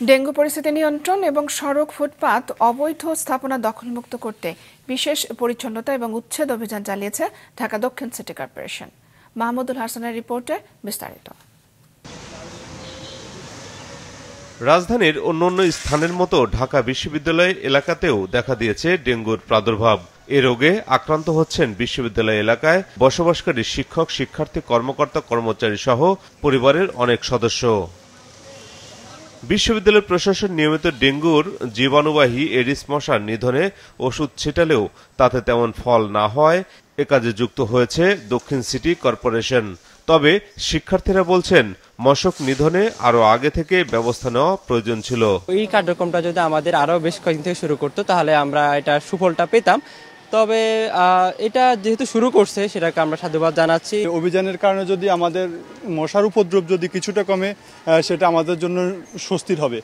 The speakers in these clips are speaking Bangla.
ডেঙ্গু পরিস্থিতি নিয়ন্ত্রণ এবং সড়ক ফুটপাত অবৈধ স্থাপনা দখলমুক্ত করতে বিশেষ পরিচ্ছন্নতা এবং উচ্ছেদ অভিযান চালিয়েছে ঢাকা দক্ষিণ সিটি কর্পোরেশন। মাহমুদুল হাসানের রিপোর্টে বিস্তারিত। রাজধানীর অন্যান্য স্থানের মতো ঢাকা বিশ্ববিদ্যালয় এলাকাতেও দেখা দিয়েছে ডেঙ্গুর প্রাদুর্ভাব। এ রোগে আক্রান্ত হচ্ছেন বিশ্ববিদ্যালয় এলাকায় বসবাসকারী শিক্ষক, শিক্ষার্থী, কর্মকর্তা, কর্মচারী সহ পরিবারের অনেক সদস্য। বিশ্ববিদ্যালয় প্রশাসন নিয়মিত ডেঙ্গুর জীবাণুবাহী এডিস মশার নিধনে ওষুধ ছিটালেও তাতে তেমন ফল না হওয়ায় এ কাজে যুক্ত হয়েছে দক্ষিণ সিটি কর্পোরেশন। তবে শিক্ষার্থীরা বলছেন মশক নিধনে আরো আগে থেকে ব্যবস্থা নেওয়া প্রয়োজন ছিল। এই কার্যক্রমটা যদি আমাদের আরো বেশ কয়েকদিন থেকে শুরু করতো তাহলে আমরা এটা সুফলটা পেতাম। তবে এটা যেহেতু শুরু করছে সেটাকে আমরা সাধুবাদ জানাচ্ছি। অভিযানের কারণে যদি আমাদের মশার উপদ্রব যদি কিছুটা কমে, সেটা আমাদের জন্য স্বস্তির হবে।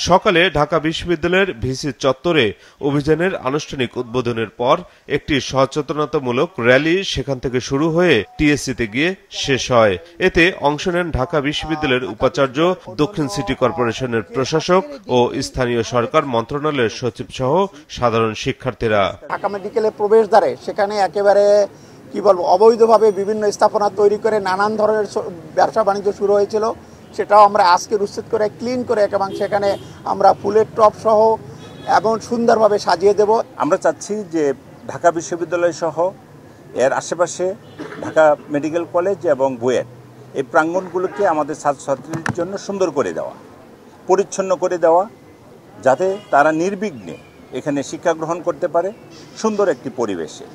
সকালে ঢাকা বিশ্ববিদ্যালয়ের ভিসি চত্বরে অভিযানের আনুষ্ঠানিক উদ্বোধনের পর একটি সচেতনতামূলক র্যালি সেখান থেকে শুরু হয়ে টিএসসিতে গিয়ে শেষ হয়। এতে অংশ নেন ঢাকা বিশ্ববিদ্যালয়ের উপাচার্য, দক্ষিণ সিটি কর্পোরেশনের প্রশাসক ও স্থানীয় সরকার মন্ত্রণালয়ের সচিব সহ সাধারণ শিক্ষার্থীরা। ঢাকা মেডিকেলের প্রবেশদ্বারে সেখানে একেবারে অবৈধভাবে বিভিন্ন স্থাপনা তৈরি করে নানান ধরনের ব্যবসা বাণিজ্য শুরু হয়েছিল। সেটাও আমরা আজকে উচ্ছেদ করে ক্লিন করে এবং সেখানে আমরা ফুলের টপ সহ এবং সুন্দরভাবে সাজিয়ে দেব। আমরা চাচ্ছি যে ঢাকা বিশ্ববিদ্যালয় সহ এর আশেপাশে ঢাকা মেডিকেল কলেজ এবং বুয়েট এই প্রাঙ্গণগুলোকে আমাদের ছাত্রছাত্রীদের জন্য সুন্দর করে দেওয়া, পরিচ্ছন্ন করে দেওয়া, যাতে তারা নির্বিঘ্নে এখানে শিক্ষা গ্রহণ করতে পারে সুন্দর একটি পরিবেশে।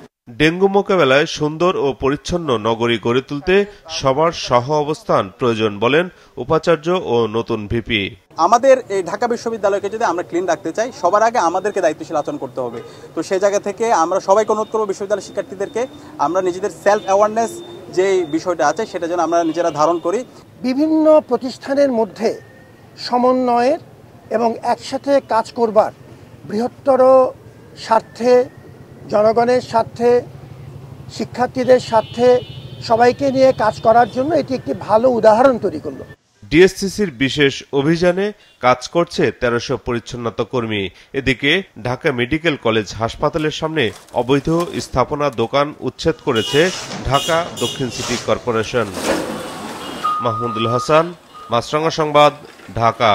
ডেঙ্গু মোকাবেলায় সুন্দর ও পরিচ্ছন্ন নগরী গড়ে তুলতে সবার সহ অবস্থান প্রয়োজন বলেন উপাচার্য ও নতুন ভিপি। আমাদের এই ঢাকা বিশ্ববিদ্যালয়কে যদি আমরা ক্লিন রাখতে চাই, সবার আগে আমাদেরকে দায়িত্বশীল আচরণ করতে হবে। তো সেই জায়গা থেকে আমরা সবাইকে অনুরোধ করব বিশ্ববিদ্যালয় শিক্ষার্থীদেরকে আমরা নিজেদের সেলফ অ্যাওয়ারনেস যে বিষয়টা আছে সেটা যেন আমরা নিজেরা ধারণ করি। বিভিন্ন প্রতিষ্ঠানের মধ্যে সমন্বয়ের এবং একসাথে কাজ করবার বৃহত্তর স্বার্থে, জনগণের স্বার্থে, শিক্ষার্থীদের স্বার্থে সবাইকে নিয়ে কাজ করার জন্য এটি একটি ভালো উদাহরণ তৈরি করলো। ডিএসসিসির বিশেষ অভিযানে কাজ করছে 1300 পরিচ্ছন্নতা কর্মী। এদিকে ঢাকা মেডিকেল কলেজ হাসপাতালের সামনে অবৈধ স্থাপনা দোকান উচ্ছেদ করেছে ঢাকা দক্ষিণ সিটি কর্পোরেশন। মাহমুদুল হাসান, মাছরাঙা সংবাদ, ঢাকা।